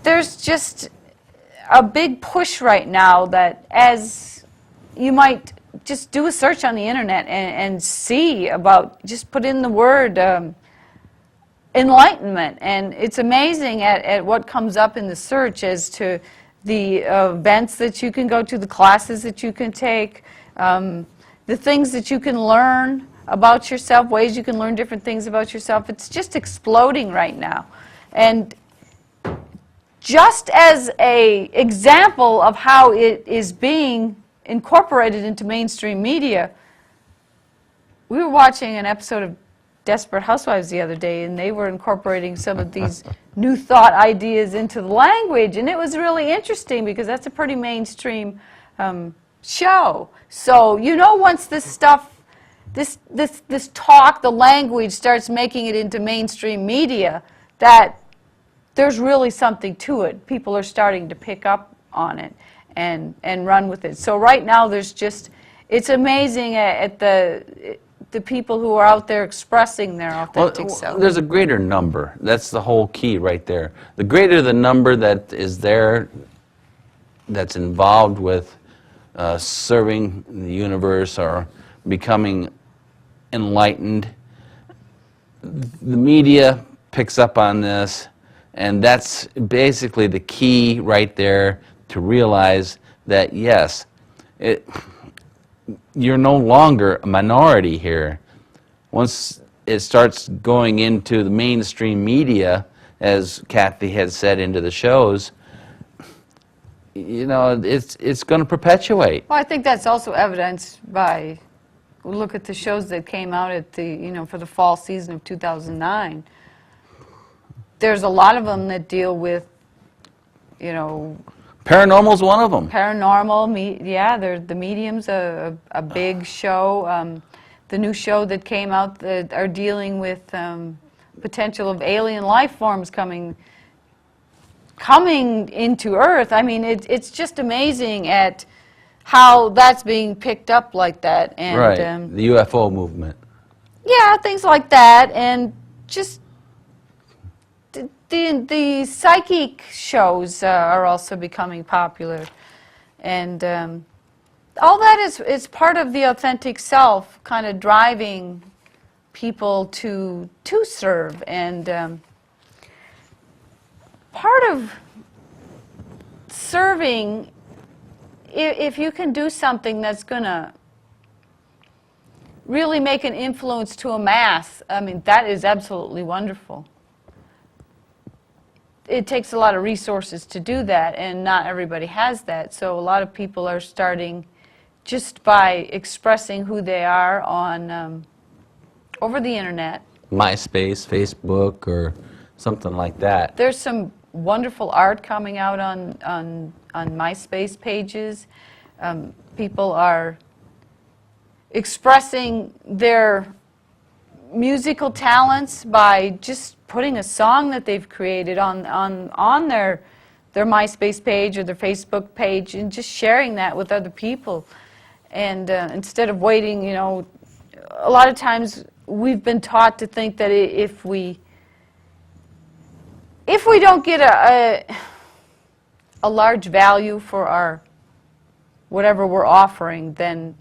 there's just a big push right now that as you might just do a search on the internet and see about, just put in the word enlightenment, and it's amazing at what comes up in the search as to the events that you can go to, the classes that you can take, the things that you can learn about yourself, ways you can learn different things about yourself. It's just exploding right now. And just as an example of how it is being incorporated into mainstream media, we were watching an episode of Desperate Housewives the other day, and they were incorporating some of these new thought ideas into the language, and it was really interesting because that's a pretty mainstream show. So, you know, once this stuff, this talk, the language starts making it into mainstream media, that there's really something to it. People are starting to pick up on it and run with it. So right now there's just, it's amazing at the people who are out there expressing their authentic self. There's a greater number. That's the whole key right there. The greater the number that is there, that's involved with serving the universe or becoming enlightened, the media picks up on this, and that's basically the key right there to realize that, yes, you're no longer a minority here. Once it starts going into the mainstream media, as Kathy had said, into the shows, you know, it's going to perpetuate. Well, I think that's also evidenced by, look at the shows that came out at the, you know, for the fall season of 2009. There's a lot of them that deal with, you know, Paranormal's one of them. Paranormal, yeah, the Medium's a big show. The new show that came out that are dealing with potential of alien life forms coming into Earth. I mean, it's just amazing at how that's being picked up like that. And, right, the UFO movement. Yeah, things like that, and just the psychic shows are also becoming popular, and all that is part of the authentic self, kind of driving people to serve. And part of serving, if you can do something that's going to really make an influence to a mass, I mean, that is absolutely wonderful. It takes a lot of resources to do that, and not everybody has that. So a lot of people are starting just by expressing who they are on over the internet. MySpace, Facebook, or something like that. There's some wonderful art coming out on MySpace pages. People are expressing their musical talents by just putting a song that they've created on their MySpace page or their Facebook page, and just sharing that with other people. And instead of waiting, you know, a lot of times we've been taught to think that if we don't get a large value for our whatever we're offering, then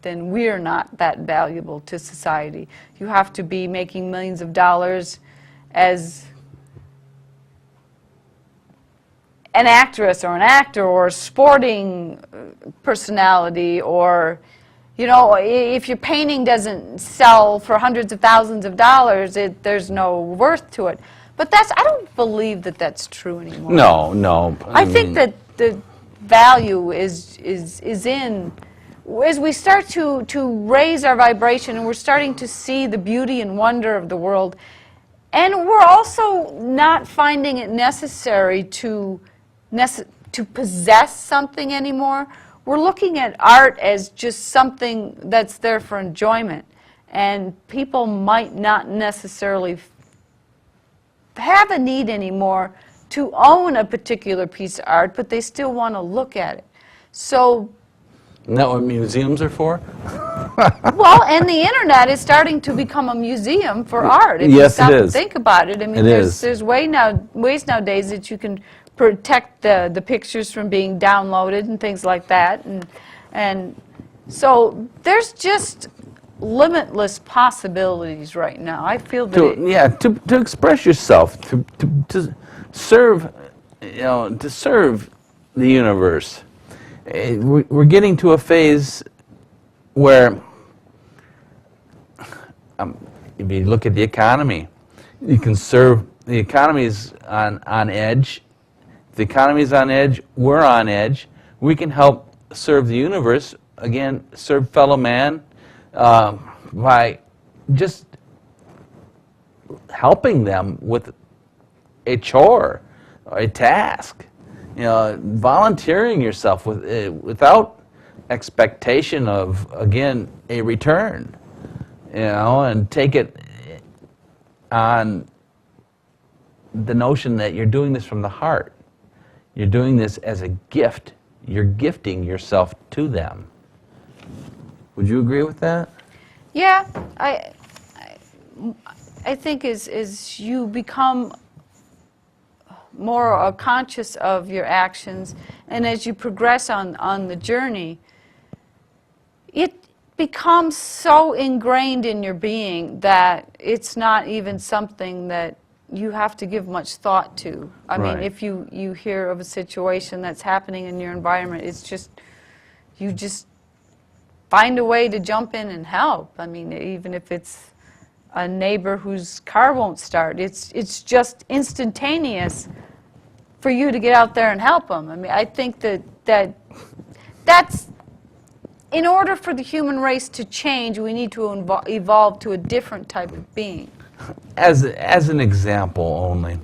we're not that valuable to society. You have to be making millions of dollars as an actress or an actor or a sporting personality, or, you know, if your painting doesn't sell for hundreds of thousands of dollars, there's no worth to it. But I don't believe that that's true anymore. No. I think that the value is in, as we start to raise our vibration, and we're starting to see the beauty and wonder of the world, and we're also not finding it necessary to possess something anymore. We're looking at art as just something that's there for enjoyment, and people might not necessarily have a need anymore to own a particular piece of art, but they still want to look at it. So Isn't that what museums are for? Well, and the internet is starting to become a museum for art. If you Yes, stop it and is. think about it, I mean, It is. there's ways nowadays that you can protect the pictures from being downloaded and things like that, and so there's just limitless possibilities right now. I feel that To express yourself, to serve, to serve the universe. We're getting to a phase where, if you look at the economy, you can serve, the economy's on edge. If the economy's on edge, we're on edge. We can help serve the universe, again, serve fellow man, by just helping them with a chore or a task. Volunteering yourself without expectation of, again, a return. And take it on the notion that you're doing this from the heart. You're doing this as a gift. You're gifting yourself to them. Would you agree with that? Yeah, I think as you become more conscious of your actions, and as you progress on the journey, it becomes so ingrained in your being that it's not even something that you have to give much thought to. I mean, Right. if you hear of a situation that's happening in your environment, it's just, you just find a way to jump in and help. I mean, even if it's a neighbor whose car won't start, it's just instantaneous for you to get out there and help them. I mean, I think that's, in order for the human race to change, we need to evolve to a different type of being. As an example only,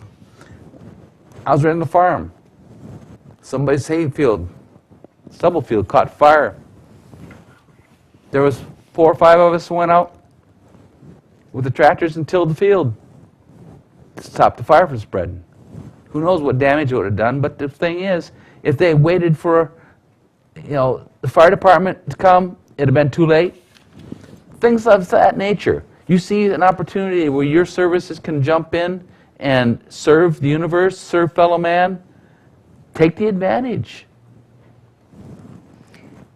I was renting a farm. Somebody's hay field, stubble field, caught fire. There was 4 or 5 of us who went out with the tractors and tilled the field to stop the fire from spreading. Who knows what damage it would have done, but the thing is, if they waited for, the fire department to come, it'd have been too late. Things of that nature. You see an opportunity where your services can jump in and serve the universe, serve fellow man, take the advantage.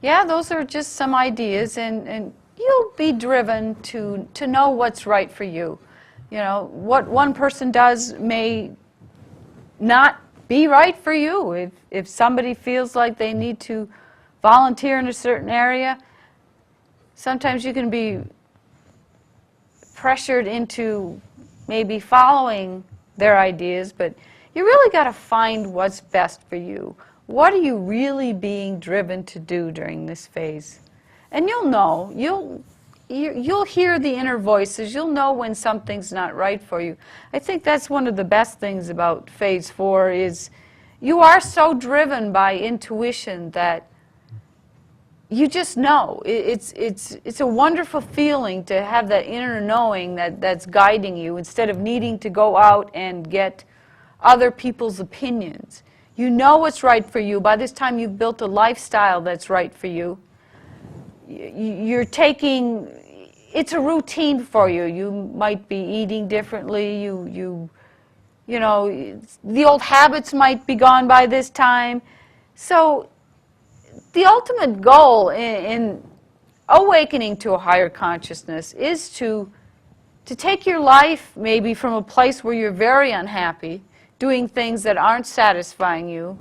Yeah, those are just some ideas, and you'll be driven to know what's right for you. What one person does may not be right for you. If somebody feels like they need to volunteer in a certain area, sometimes you can be pressured into maybe following their ideas, but you really got to find what's best for you. What are you really being driven to do during this phase? And you'll know. You'll hear the inner voices. You'll know when something's not right for you. I think that's one of the best things about phase 4 is you are so driven by intuition that you just know. It's a wonderful feeling to have that inner knowing that's guiding you instead of needing to go out and get other people's opinions. You know what's right for you. By this time you've built a lifestyle that's right for you. You're taking, it's a routine for you. You might be eating differently. You know, the old habits might be gone by this time. So the ultimate goal in awakening to a higher consciousness is to take your life maybe from a place where you're very unhappy, doing things that aren't satisfying you,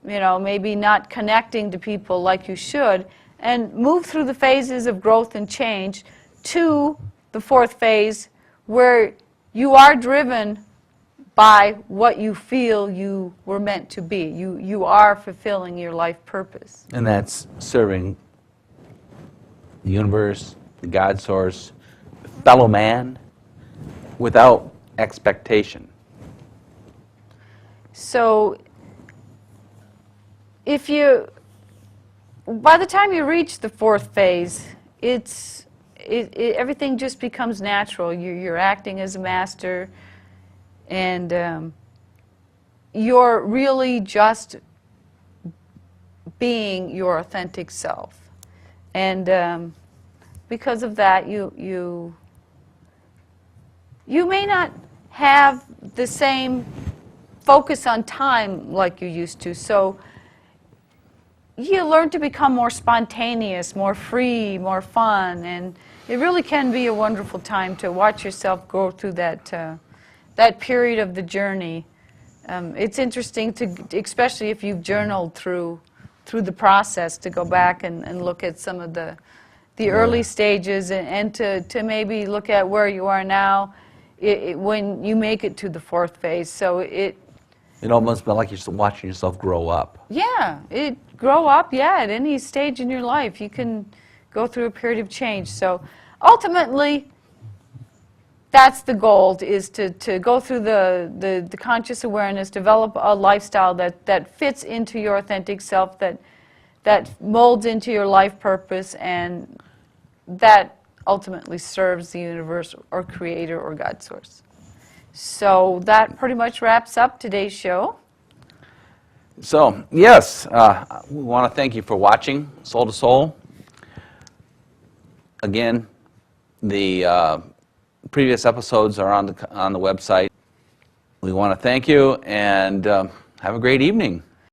maybe not connecting to people like you should, and move through the phases of growth and change to the 4th phase where you are driven by what you feel you were meant to be. You are fulfilling your life purpose. And that's serving the universe, the God source, fellow man, without expectation. So by the time you reach the 4th phase, everything just becomes natural. You're acting as a master, and you're really just being your authentic self. And because of that, you may not have the same focus on time like you used to. So you learn to become more spontaneous, more free, more fun, and it really can be a wonderful time to watch yourself go through that period of the journey. It's interesting to, especially if you've journaled through the process, to go back and look at some of the early stages and to maybe look at where you are now when you make it to the fourth phase. So it almost felt like you're just watching yourself grow up. Yeah, grow up, yeah, at any stage in your life. You can go through a period of change. So ultimately, that's the goal, is to go through the conscious awareness, develop a lifestyle that fits into your authentic self, that molds into your life purpose, and that ultimately serves the universe or creator or God source. So that pretty much wraps up today's show. So, yes, we want to thank you for watching Soul to Soul. Again, the previous episodes are on the website. We want to thank you and have a great evening.